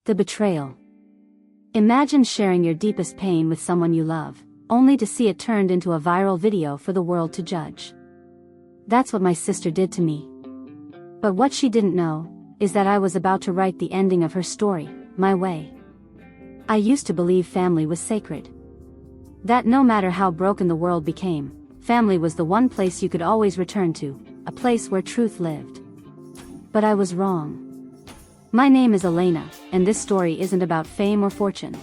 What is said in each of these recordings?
The betrayal. Imagine sharing your deepest pain with someone you love, only to see it turned into a viral video for the world to judge. That's what my sister did to me. But what she didn't know is that I was about to write the ending of her story, my way. I used to believe family was sacred. That no matter how broken the world became, family was the one place you could always return to, a place where truth lived. But I was wrong. My name is Elena, and this story isn't about fame or fortune.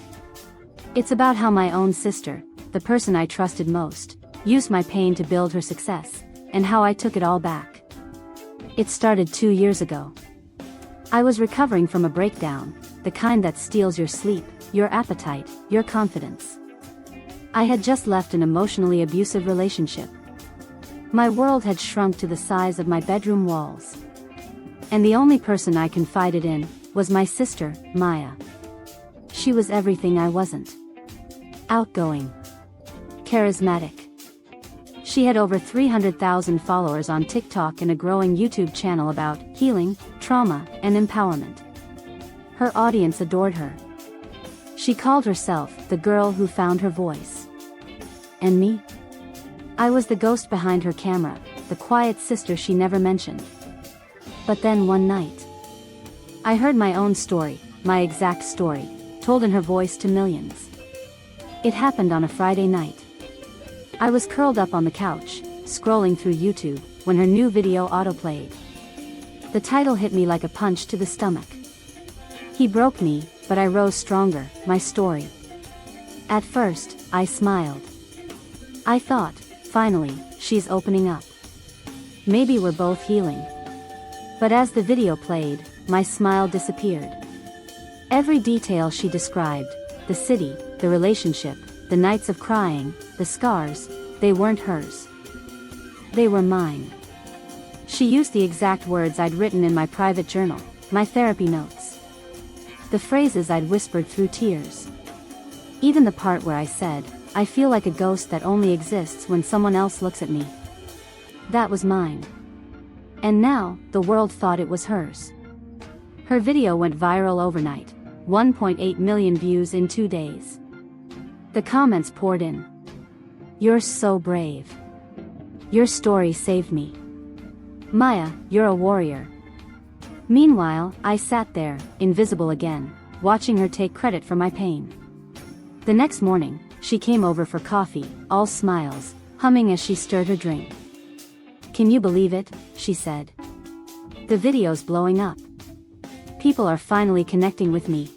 It's about how my own sister, the person I trusted most, used my pain to build her success, and how I took it all back. It started 2 years ago. I was recovering from a breakdown, the kind that steals your sleep, your appetite, your confidence. I had just left an emotionally abusive relationship. My world had shrunk to the size of my bedroom walls. And the only person I confided in was my sister, Maya. She was everything I wasn't. Outgoing. Charismatic. She had over 300,000 followers on TikTok and a growing YouTube channel about healing, trauma, and empowerment. Her audience adored her. She called herself the girl who found her voice. And me? I was the ghost behind her camera, the quiet sister she never mentioned. But then one night, I heard my own story, my exact story, told in her voice to millions. It happened on a Friday night. I was curled up on the couch, scrolling through YouTube, when her new video autoplayed. The title hit me like a punch to the stomach. He broke me, but I rose stronger, my story. At first, I smiled. I thought, finally, she's opening up. Maybe we're both healing. But as the video played, my smile disappeared. Every detail she described, the city, the relationship, the nights of crying, the scars, they weren't hers. They were mine. She used the exact words I'd written in my private journal, my therapy notes. The phrases I'd whispered through tears. Even the part where I said, I feel like a ghost that only exists when someone else looks at me. That was mine. And now, the world thought it was hers. Her video went viral overnight, 1.8 million views in 2 days. The comments poured in. You're so brave. Your story saved me. Maya, you're a warrior. Meanwhile, I sat there, invisible again, watching her take credit for my pain. The next morning, she came over for coffee, all smiles, humming as she stirred her drink. Can you believe it? She said. The video's blowing up. People are finally connecting with me.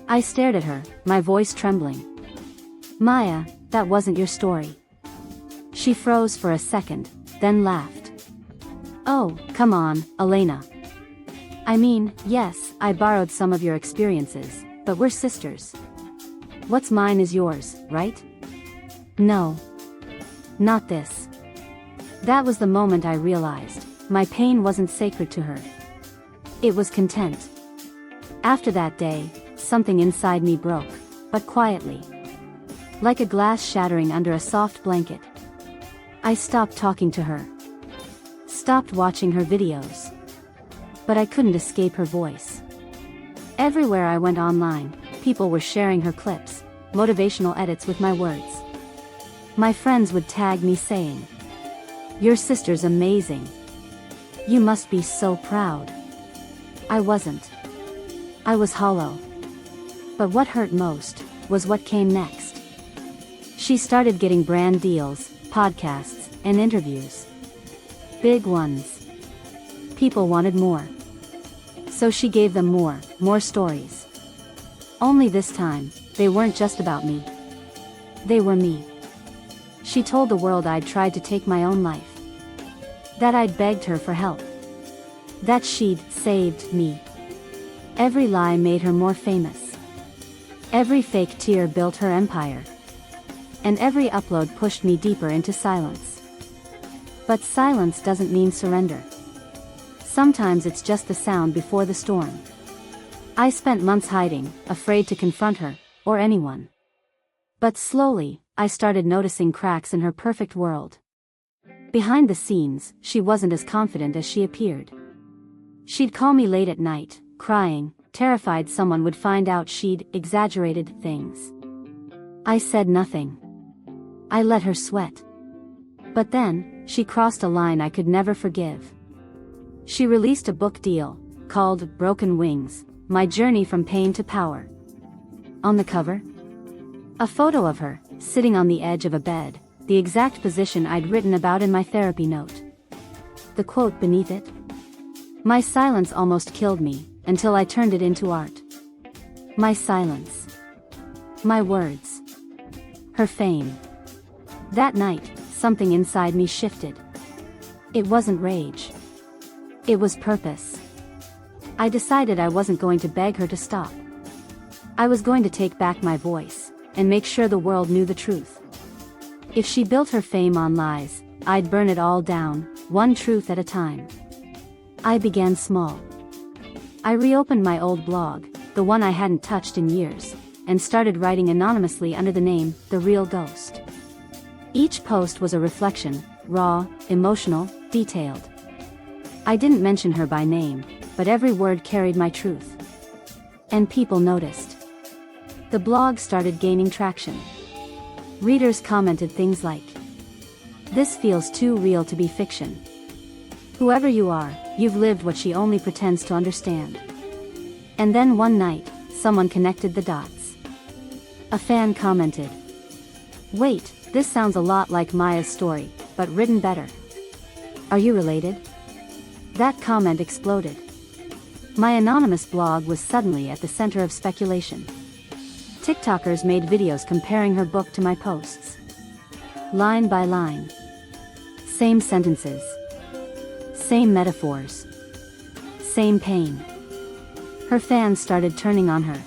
I stared at her, my voice trembling. Maya, that wasn't your story. She froze for a second, then laughed. Oh, come on, Elena. I mean, yes, I borrowed some of your experiences, but we're sisters. What's mine is yours, right? No. Not this. That was the moment I realized, my pain wasn't sacred to her. It was content. After that day, something inside me broke, but quietly. Like a glass shattering under a soft blanket. I stopped talking to her. Stopped watching her videos. But I couldn't escape her voice. Everywhere I went online, people were sharing her clips, motivational edits with my words. My friends would tag me saying, your sister's amazing. You must be so proud. I wasn't. I was hollow. But what hurt most was what came next. She started getting brand deals, podcasts, and interviews. Big ones. People wanted more. So she gave them more stories. Only this time, they weren't just about me. They were me. She told the world I'd tried to take my own life. That I'd begged her for help. That she'd saved me. Every lie made her more famous. Every fake tear built her empire. And every upload pushed me deeper into silence. But silence doesn't mean surrender. Sometimes it's just the sound before the storm. I spent months hiding, afraid to confront her, or anyone. But slowly, I started noticing cracks in her perfect world. Behind the scenes, she wasn't as confident as she appeared. She'd call me late at night, crying, terrified someone would find out she'd exaggerated things. I said nothing. I let her sweat. But then, she crossed a line I could never forgive. She released a book deal, called Broken Wings, My Journey from Pain to Power. On the cover, a photo of her, sitting on the edge of a bed, the exact position I'd written about in my therapy note. The quote beneath it? My silence almost killed me, until I turned it into art. My silence. My words. Her fame. That night, something inside me shifted. It wasn't rage. It was purpose. I decided I wasn't going to beg her to stop. I was going to take back my voice, and make sure the world knew the truth. If she built her fame on lies, I'd burn it all down, one truth at a time. I began small. I reopened my old blog, the one I hadn't touched in years, and started writing anonymously under the name, The Real Ghost. Each post was a reflection, raw, emotional, detailed. I didn't mention her by name, but every word carried my truth. And people noticed. The blog started gaining traction. Readers commented things like, "This feels too real to be fiction. Whoever you are, you've lived what she only pretends to understand." And then one night, someone connected the dots. A fan commented, "Wait, this sounds a lot like Maya's story, but written better. Are you related?" That comment exploded. My anonymous blog was suddenly at the center of speculation. TikTokers made videos comparing her book to my posts. Line by line. Same sentences. Same metaphors. Same pain. Her fans started turning on her.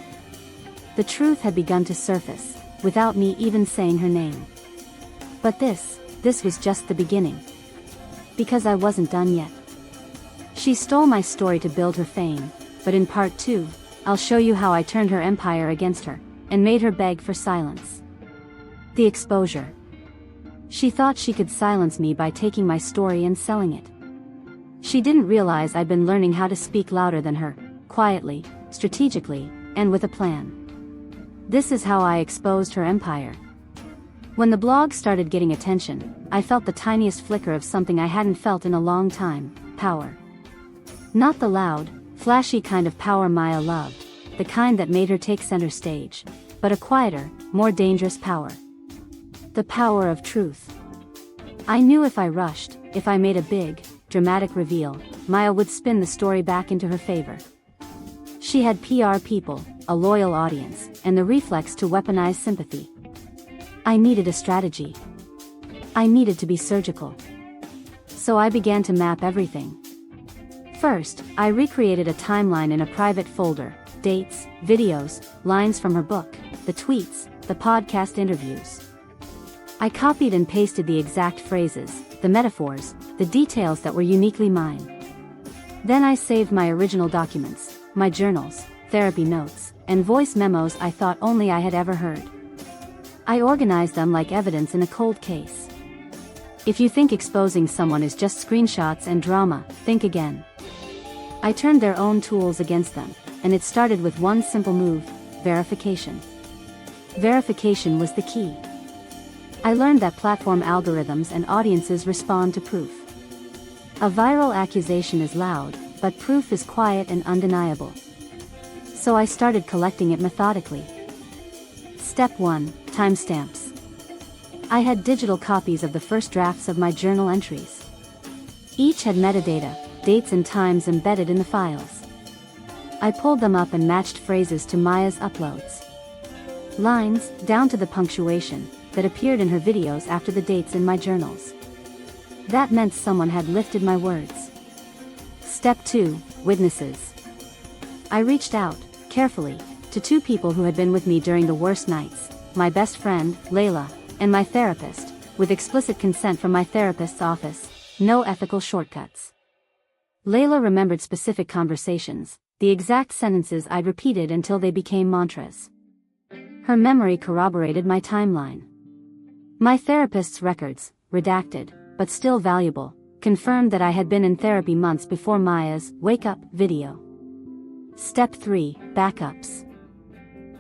The truth had begun to surface, without me even saying her name. But this was just the beginning. Because I wasn't done yet. She stole my story to build her fame, but in part 2, I'll show you how I turned her empire against her, and made her beg for silence. The exposure. She thought she could silence me by taking my story and selling it. She didn't realize I'd been learning how to speak louder than her, quietly, strategically, and with a plan. This is how I exposed her empire. When the blog started getting attention, I felt the tiniest flicker of something I hadn't felt in a long time, power. Not the loud, flashy kind of power Maya loved, the kind that made her take center stage, but a quieter, more dangerous power. The power of truth. I knew if I rushed, if I made a big, dramatic reveal, Maya would spin the story back into her favor. She had PR people, a loyal audience, and the reflex to weaponize sympathy. I needed a strategy. I needed to be surgical. So I began to map everything. First, I recreated a timeline in a private folder, dates, videos, lines from her book, the tweets, the podcast interviews. I copied and pasted the exact phrases, the metaphors, the details that were uniquely mine. Then I saved my original documents, my journals, therapy notes, and voice memos I thought only I had ever heard. I organized them like evidence in a cold case. If you think exposing someone is just screenshots and drama, think again. I turned their own tools against them, and it started with one simple move, verification. Verification was the key. I learned that platform algorithms and audiences respond to proof. A viral accusation is loud, but proof is quiet and undeniable. So I started collecting it methodically. Step 1, timestamps. I had digital copies of the first drafts of my journal entries. Each had metadata, dates and times embedded in the files. I pulled them up and matched phrases to Maya's uploads. Lines, down to the punctuation, that appeared in her videos after the dates in my journals. That meant someone had lifted my words. Step 2, witnesses. I reached out, carefully, to 2 people who had been with me during the worst nights, my best friend, Layla, and my therapist, with explicit consent from my therapist's office, no ethical shortcuts. Layla remembered specific conversations, the exact sentences I'd repeated until they became mantras. Her memory corroborated my timeline. My therapist's records, redacted, but still valuable, confirmed that I had been in therapy months before Maya's wake-up video. Step 3. Backups.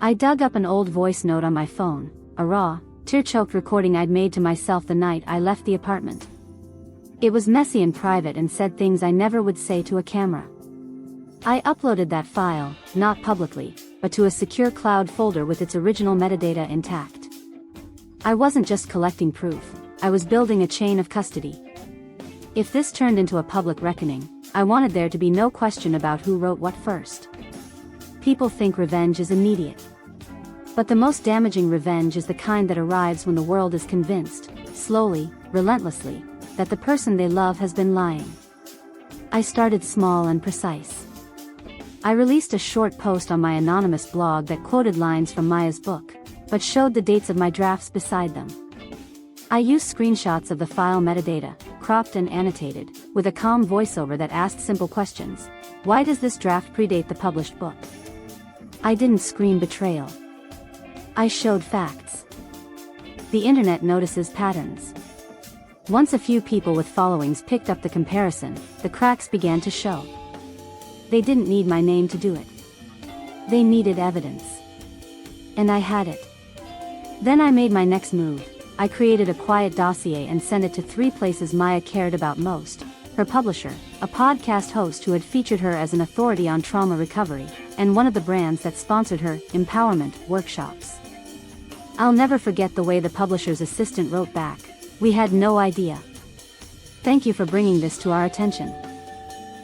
I dug up an old voice note on my phone, a raw, tear-choked recording I'd made to myself the night I left the apartment. It was messy and private and said things I never would say to a camera. I uploaded that file, not publicly, but to a secure cloud folder with its original metadata intact. I wasn't just collecting proof, I was building a chain of custody. If this turned into a public reckoning, I wanted there to be no question about who wrote what first. People think revenge is immediate. But the most damaging revenge is the kind that arrives when the world is convinced, slowly, relentlessly, that the person they love has been lying. I started small and precise. I released a short post on my anonymous blog that quoted lines from Maya's book, but showed the dates of my drafts beside them. I used screenshots of the file metadata, cropped and annotated, with a calm voiceover that asked simple questions. Why does this draft predate the published book? I didn't scream betrayal. I showed facts. The internet notices patterns. Once a few people with followings picked up the comparison, the cracks began to show. They didn't need my name to do it. They needed evidence. And I had it. Then I made my next move. I created a quiet dossier and sent it to 3 places Maya cared about most: her publisher, a podcast host who had featured her as an authority on trauma recovery, and one of the brands that sponsored her empowerment workshops. I'll never forget the way the publisher's assistant wrote back, "We had no idea. Thank you for bringing this to our attention."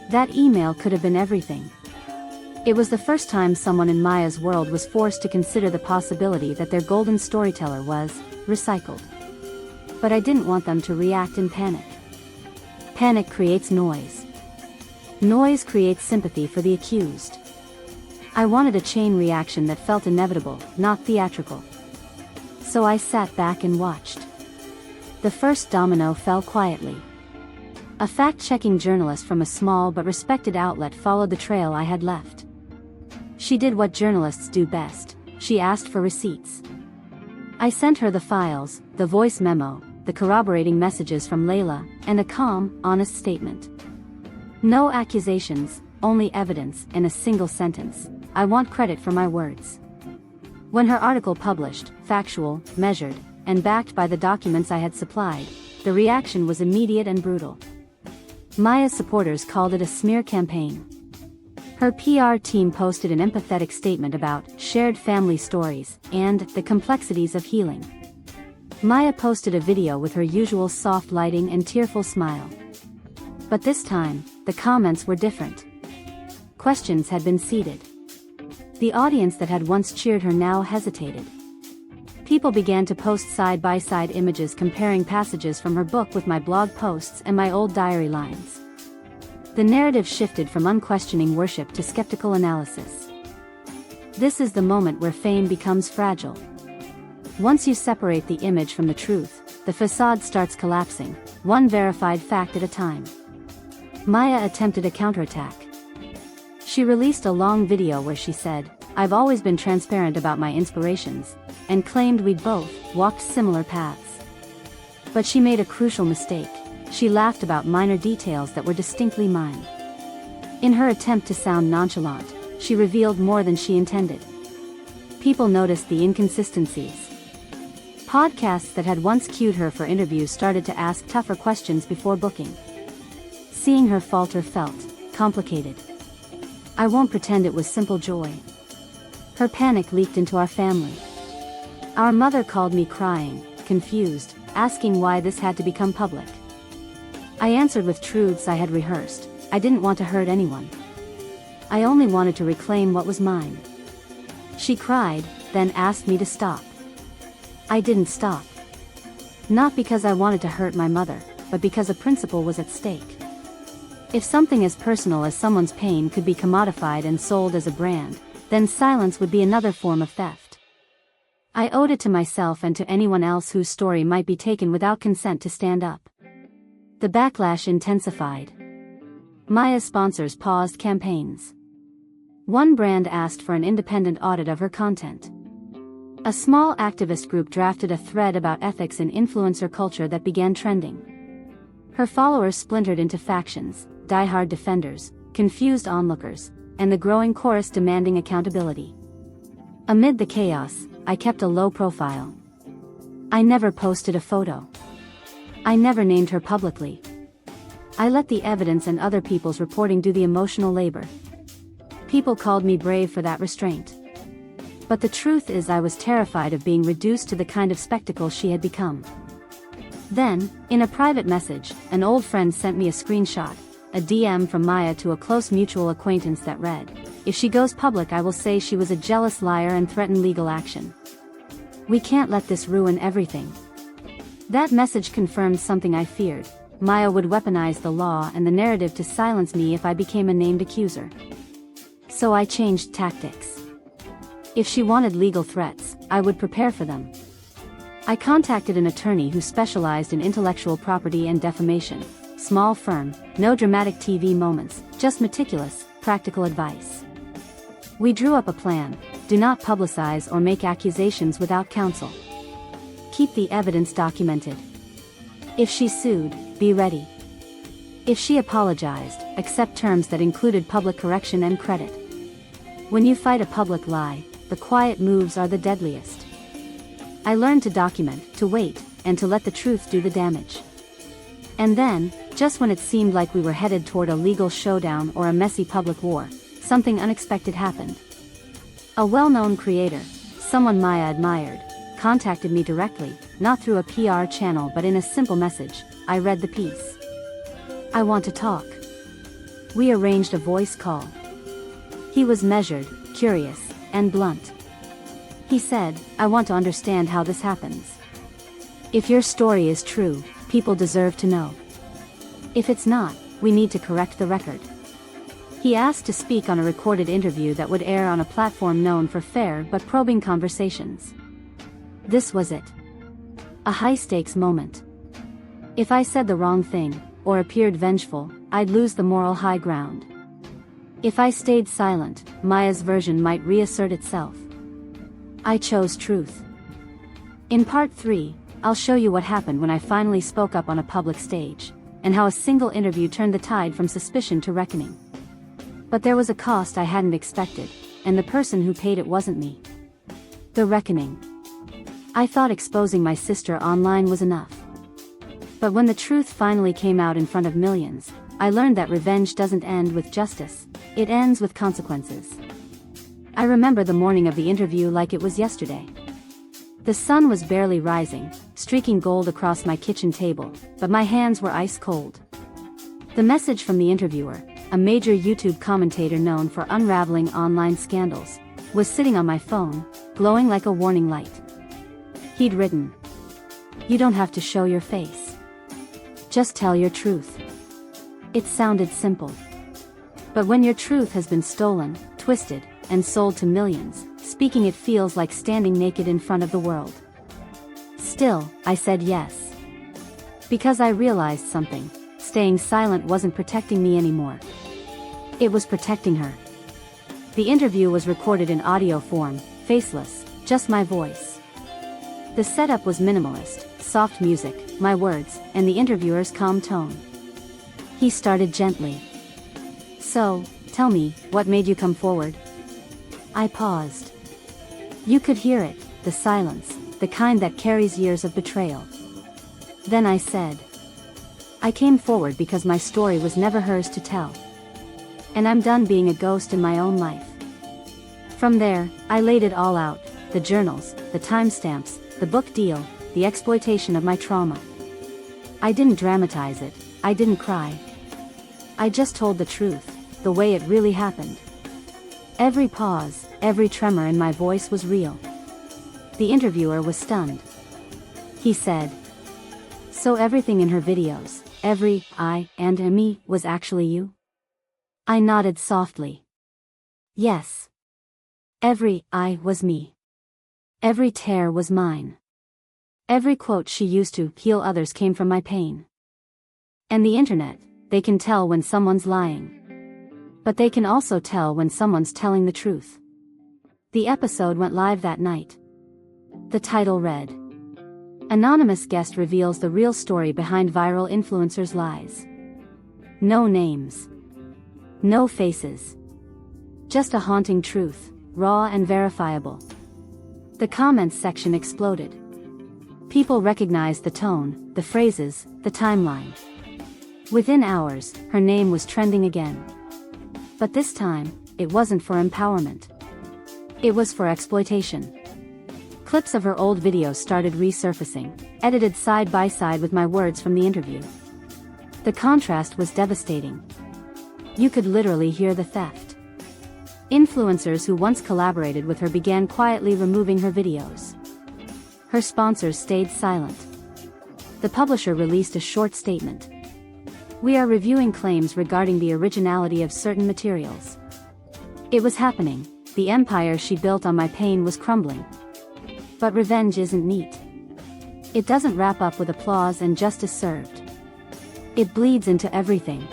That email could have been everything. It was the first time someone in Maya's world was forced to consider the possibility that their golden storyteller was recycled. But I didn't want them to react in panic. Panic creates noise. Noise creates sympathy for the accused. I wanted a chain reaction that felt inevitable, not theatrical. So I sat back and watched. The first domino fell quietly. A fact-checking journalist from a small but respected outlet followed the trail I had left. She did what journalists do best: she asked for receipts. I sent her the files, the voice memo, the corroborating messages from Layla, and a calm, honest statement. No accusations, only evidence, and a single sentence: "I want credit for my words." When her article published, factual, measured, and backed by the documents I had supplied, the reaction was immediate and brutal. Maya's supporters called it a smear campaign. Her PR team posted an empathetic statement about shared family stories and the complexities of healing. Maya posted a video with her usual soft lighting and tearful smile. But this time, the comments were different. Questions had been seeded. The audience that had once cheered her now hesitated. People began to post side-by-side images comparing passages from her book with my blog posts and my old diary lines. The narrative shifted from unquestioning worship to skeptical analysis. This is the moment where fame becomes fragile. Once you separate the image from the truth, the facade starts collapsing, one verified fact at a time. Maya attempted a counterattack. She released a long video where she said, "I've always been transparent about my inspirations," and claimed we'd both walked similar paths. But she made a crucial mistake. She laughed about minor details that were distinctly mine. In her attempt to sound nonchalant, she revealed more than she intended. People noticed the inconsistencies. Podcasts that had once cued her for interviews started to ask tougher questions before booking. Seeing her falter felt complicated. I won't pretend it was simple joy. Her panic leaked into our family. Our mother called me crying, confused, asking why this had to become public. I answered with truths I had rehearsed. I didn't want to hurt anyone. I only wanted to reclaim what was mine. She cried, then asked me to stop. I didn't stop. Not because I wanted to hurt my mother, but because a principle was at stake. If something as personal as someone's pain could be commodified and sold as a brand, then silence would be another form of theft. I owed it to myself and to anyone else whose story might be taken without consent to stand up. The backlash intensified. Maya's sponsors paused campaigns. One brand asked for an independent audit of her content. A small activist group drafted a thread about ethics in influencer culture that began trending. Her followers splintered into factions: diehard defenders, confused onlookers, and the growing chorus demanding accountability. Amid the chaos, I kept a low profile. I never posted a photo. I never named her publicly. I let the evidence and other people's reporting do the emotional labor. People called me brave for that restraint. But the truth is I was terrified of being reduced to the kind of spectacle she had become. Then, in a private message, an old friend sent me a screenshot, a DM from Maya to a close mutual acquaintance that read, "If she goes public I will say she was a jealous liar and threaten legal action. We can't let this ruin everything." That message confirmed something I feared. Maya would weaponize the law and the narrative to silence me if I became a named accuser. So I changed tactics. If she wanted legal threats, I would prepare for them. I contacted an attorney who specialized in intellectual property and defamation. Small firm, no dramatic TV moments, just meticulous, practical advice. We drew up a plan: do not publicize or make accusations without counsel. Keep the evidence documented. If she sued, be ready. If she apologized, accept terms that included public correction and credit. When you fight a public lie, the quiet moves are the deadliest. I learned to document, to wait, and to let the truth do the damage. And then, just when it seemed like we were headed toward a legal showdown or a messy public war, something unexpected happened. A well-known creator, someone Maya admired, contacted me directly, not through a PR channel but in a simple message. I read the piece. "I want to talk." We arranged a voice call. He was measured, curious, and blunt. He said, "I want to understand how this happens. If your story is true, people deserve to know. If it's not, we need to correct the record." He asked to speak on a recorded interview that would air on a platform known for fair but probing conversations. This was it. A high-stakes moment. If I said the wrong thing, or appeared vengeful, I'd lose the moral high ground. If I stayed silent, Maya's version might reassert itself. I chose truth. In part 3, I'll show you what happened when I finally spoke up on a public stage, and how a single interview turned the tide from suspicion to reckoning. But there was a cost I hadn't expected, and the person who paid it wasn't me. The reckoning. I thought exposing my sister online was enough. But when the truth finally came out in front of millions, I learned that revenge doesn't end with justice, it ends with consequences. I remember the morning of the interview like it was yesterday. The sun was barely rising, streaking gold across my kitchen table, but my hands were ice cold. The message from the interviewer, a major YouTube commentator known for unraveling online scandals, was sitting on my phone, glowing like a warning light. He'd written, "You don't have to show your face. Just tell your truth." It sounded simple. But when your truth has been stolen, twisted, and sold to millions, speaking it feels like standing naked in front of the world. Still, I said yes. Because I realized something: staying silent wasn't protecting me anymore. It was protecting her. The interview was recorded in audio form, faceless, just my voice. The setup was minimalist, soft music, my words, and the interviewer's calm tone. He started gently. "So, tell me, what made you come forward?" I paused. You could hear it, the silence, the kind that carries years of betrayal. Then I said, "I came forward because my story was never hers to tell. And I'm done being a ghost in my own life." From there, I laid it all out: the journals, the timestamps, the book deal, the exploitation of my trauma. I didn't dramatize it, I didn't cry. I just told the truth, the way it really happened. Every pause, every tremor in my voice was real. The interviewer was stunned. He said, "So everything in her videos, every I and a me, was actually you?" I nodded softly. Yes. Every I was me. Every tear was mine. Every quote she used to heal others came from my pain. And the internet, they can tell when someone's lying. But they can also tell when someone's telling the truth. The episode went live that night. The title read, "Anonymous guest reveals the real story behind viral influencer's lies." No names. No faces. Just a haunting truth, raw and verifiable. The comments section exploded. People recognized the tone, the phrases, the timeline. Within hours, her name was trending again. But this time, it wasn't for empowerment. It was for exploitation. Clips of her old videos started resurfacing, edited side by side with my words from the interview. The contrast was devastating. You could literally hear the theft. Influencers who once collaborated with her began quietly removing her videos. Her sponsors stayed silent. The publisher released a short statement. We are reviewing claims regarding the originality of certain materials. It was happening. The empire she built on my pain was crumbling. But revenge isn't neat. It doesn't wrap up with applause and justice served. It bleeds into everything.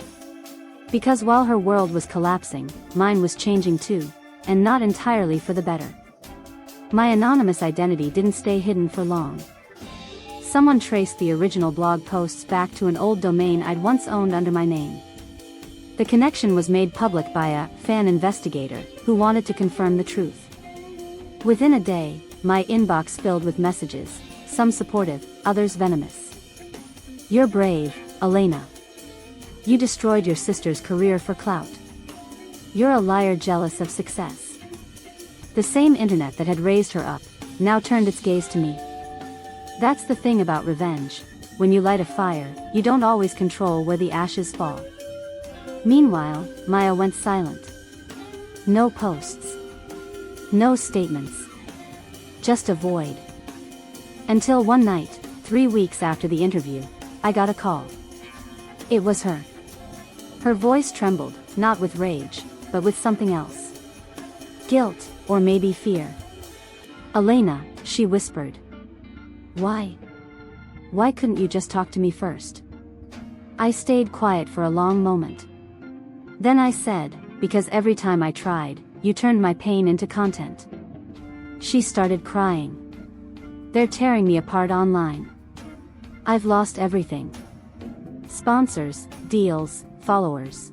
Because while her world was collapsing, mine was changing too, and not entirely for the better. My anonymous identity didn't stay hidden for long. Someone traced the original blog posts back to an old domain I'd once owned under my name. The connection was made public by a fan investigator who wanted to confirm the truth. Within a day, my inbox filled with messages, some supportive, others venomous. You're brave, Elena. You destroyed your sister's career for clout. You're a liar jealous of success. The same internet that had raised her up, now turned its gaze to me. That's the thing about revenge. When you light a fire, you don't always control where the ashes fall. Meanwhile, Maya went silent. No posts. No statements. Just a void. Until one night, 3 weeks after the interview, I got a call. It was her. Her voice trembled, not with rage, but with something else. Guilt, or maybe fear. Elena, she whispered. Why? Why couldn't you just talk to me first? I stayed quiet for a long moment. Then I said, because every time I tried, you turned my pain into content. She started crying. They're tearing me apart online. I've lost everything. Sponsors, deals, followers.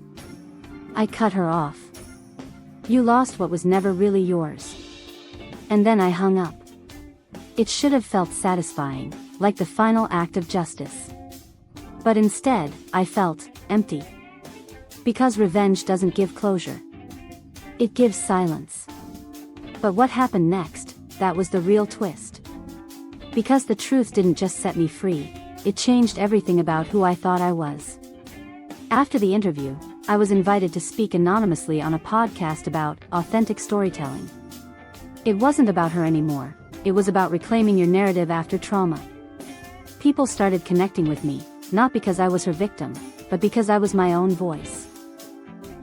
I cut her off. You lost what was never really yours. And then I hung up. It should have felt satisfying, like the final act of justice. But instead, I felt empty. Because revenge doesn't give closure. It gives silence. But what happened next, that was the real twist. Because the truth didn't just set me free, it changed everything about who I thought I was. After the interview, I was invited to speak anonymously on a podcast about authentic storytelling. It wasn't about her anymore, it was about reclaiming your narrative after trauma. People started connecting with me, not because I was her victim, but because I was my own voice.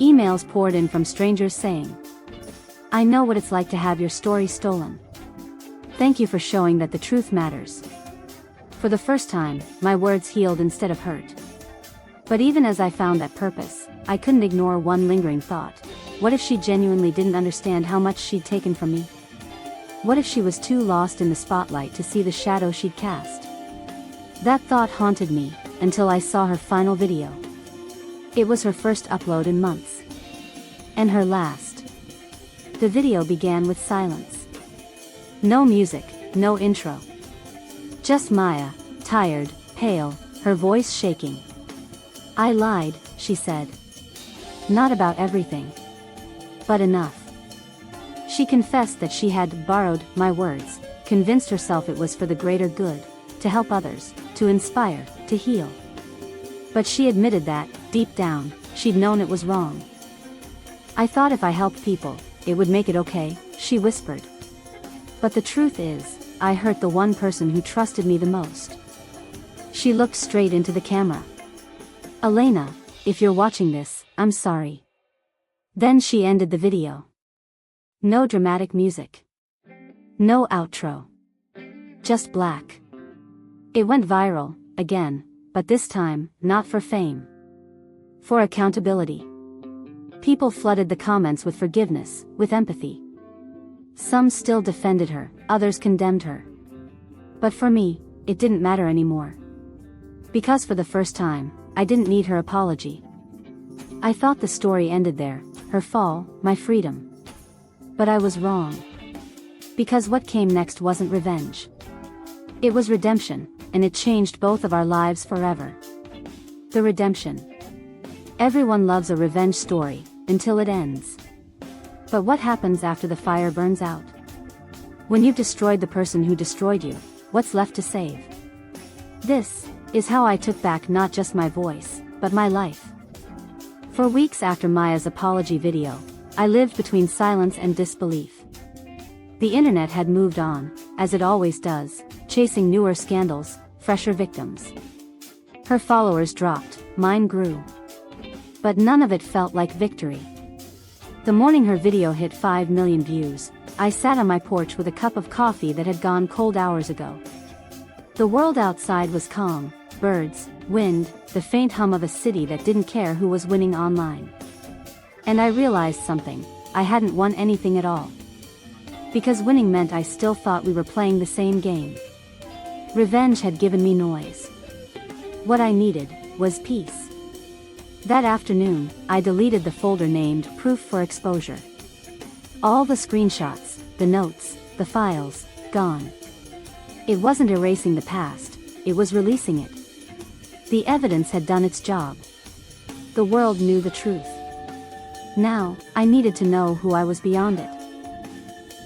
Emails poured in from strangers saying, I know what it's like to have your story stolen. Thank you for showing that the truth matters. For the first time, my words healed instead of hurt. But even as I found that purpose, I couldn't ignore one lingering thought. What if she genuinely didn't understand how much she'd taken from me? What if she was too lost in the spotlight to see the shadow she'd cast? That thought haunted me, until I saw her final video. It was her first upload in months. And her last. The video began with silence. No music, no intro. Just Maya, tired, pale, her voice shaking. I lied, she said. Not about everything. But enough. She confessed that she had borrowed my words, convinced herself it was for the greater good, to help others, to inspire, to heal. But she admitted that, deep down, she'd known it was wrong. I thought if I helped people, it would make it okay, she whispered. But the truth is, I hurt the one person who trusted me the most. She looked straight into the camera. Elena, if you're watching this, I'm sorry. Then she ended the video. No dramatic music. No outro. Just black. It went viral, again, but this time, not for fame. For accountability. People flooded the comments with forgiveness, with empathy. Some still defended her, others condemned her. But for me, it didn't matter anymore. Because for the first time, I didn't need her apology. I thought the story ended there, her fall, my freedom. But I was wrong. Because what came next wasn't revenge. It was redemption, and it changed both of our lives forever. The redemption. Everyone loves a revenge story, until it ends. But what happens after the fire burns out? When you've destroyed the person who destroyed you, what's left to save? This is how I took back not just my voice, but my life. For weeks after Maya's apology video, I lived between silence and disbelief. The internet had moved on, as it always does, chasing newer scandals, fresher victims. Her followers dropped, mine grew. But none of it felt like victory. The morning her video hit 5 million views, I sat on my porch with a cup of coffee that had gone cold hours ago. The world outside was calm, birds, wind, the faint hum of a city that didn't care who was winning online. And I realized something: I hadn't won anything at all. Because winning meant I still thought we were playing the same game. Revenge had given me noise. What I needed was peace. That afternoon, I deleted the folder named Proof for Exposure. All the screenshots, the notes, the files, gone. It wasn't erasing the past, it was releasing it. The evidence had done its job. The world knew the truth. Now, I needed to know who I was beyond it.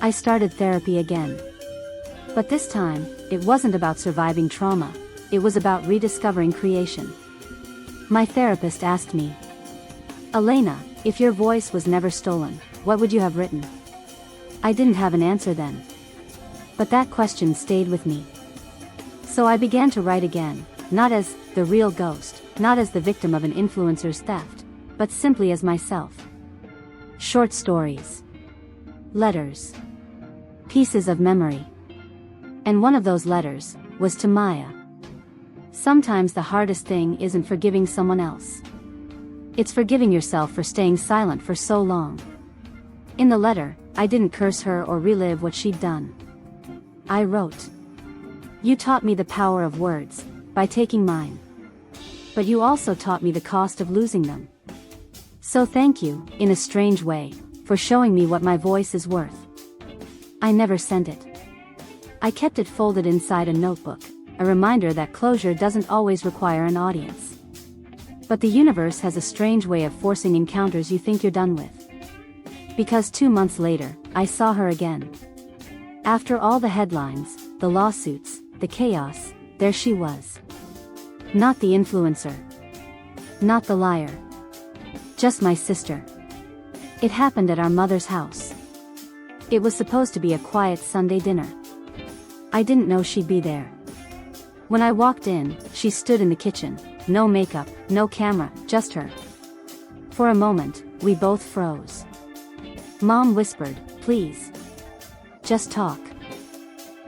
I started therapy again. But this time, it wasn't about surviving trauma, it was about rediscovering creation. My therapist asked me, "Elena, if your voice was never stolen, what would you have written?" I didn't have an answer then. But that question stayed with me. So I began to write again, not as the real ghost, not as the victim of an influencer's theft, but simply as myself. Short stories. Letters. Pieces of memory. And one of those letters was to Maya. Sometimes the hardest thing isn't forgiving someone else. It's forgiving yourself for staying silent for so long. In the letter, I didn't curse her or relive what she'd done. I wrote, "You taught me the power of words, by taking mine. But you also taught me the cost of losing them. So thank you, in a strange way, for showing me what my voice is worth." I never sent it. I kept it folded inside a notebook, a reminder that closure doesn't always require an audience. But the universe has a strange way of forcing encounters you think you're done with. Because 2 months later, I saw her again. After all the headlines, the lawsuits, the chaos, there she was. Not the influencer. Not the liar. Just my sister. It happened at our mother's house. It was supposed to be a quiet Sunday dinner. I didn't know she'd be there. When I walked in, she stood in the kitchen, no makeup, no camera, just her. For a moment, we both froze. Mom whispered, "Please. Just talk."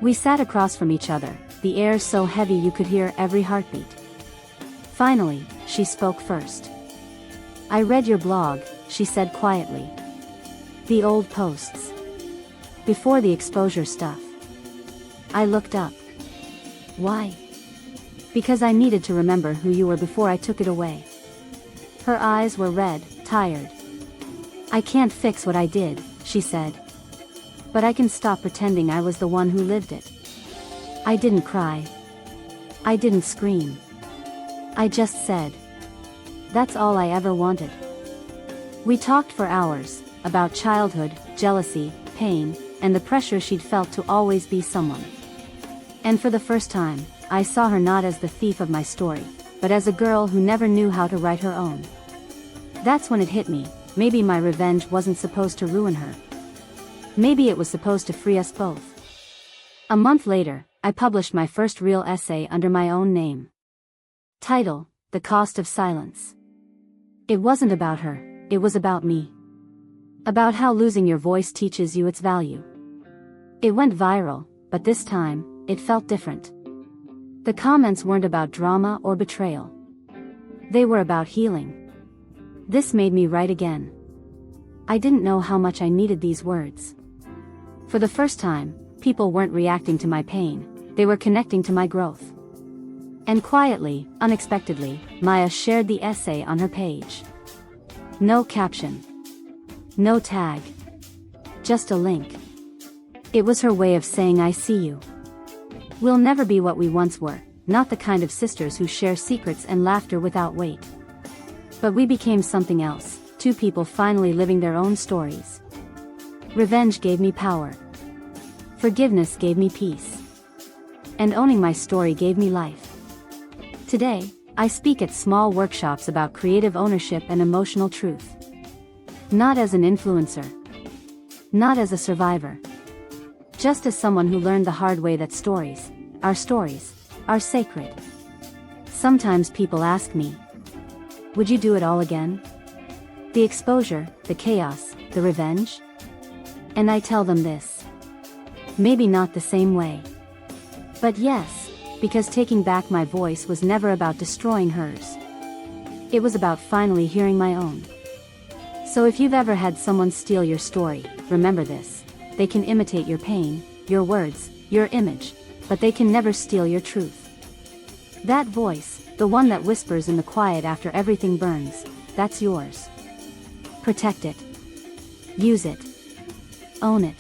We sat across from each other, the air so heavy you could hear every heartbeat. Finally, she spoke first. "I read your blog," she said quietly. "The old posts. Before the exposure stuff." I looked up. "Why?" "Because I needed to remember who you were before I took it away." Her eyes were red, tired. "I can't fix what I did," she said. "But I can stop pretending I was the one who lived it." I didn't cry. I didn't scream. I just said, "That's all I ever wanted." We talked for hours, about childhood, jealousy, pain, and the pressure she'd felt to always be someone. And for the first time, I saw her not as the thief of my story, but as a girl who never knew how to write her own. That's when it hit me, maybe my revenge wasn't supposed to ruin her. Maybe it was supposed to free us both. A month later, I published my first real essay under my own name. Title: The Cost of Silence. It wasn't about her, it was about me. About how losing your voice teaches you its value. It went viral, but this time, it felt different. The comments weren't about drama or betrayal. They were about healing. This made me write again. I didn't know how much I needed these words. For the first time, people weren't reacting to my pain, they were connecting to my growth. And quietly, unexpectedly, Maya shared the essay on her page. No caption. No tag. just a link. It was her way of saying I see you. We'll never be what we once were, not the kind of sisters who share secrets and laughter without weight. But we became something else, two people finally living their own stories. Revenge gave me power. Forgiveness gave me peace. And owning my story gave me life. Today, I speak at small workshops about creative ownership and emotional truth. Not as an influencer. Not as a survivor. Just as someone who learned the hard way that stories, are sacred. Sometimes people ask me, would you do it all again? The exposure, the chaos, the revenge? And I tell them this. Maybe not the same way. But yes, because taking back my voice was never about destroying hers. It was about finally hearing my own. So if you've ever had someone steal your story, remember this. They can imitate your pain, your words, your image, but they can never steal your truth. That voice, the one that whispers in the quiet after everything burns, that's yours. Protect it. Use it. Own it.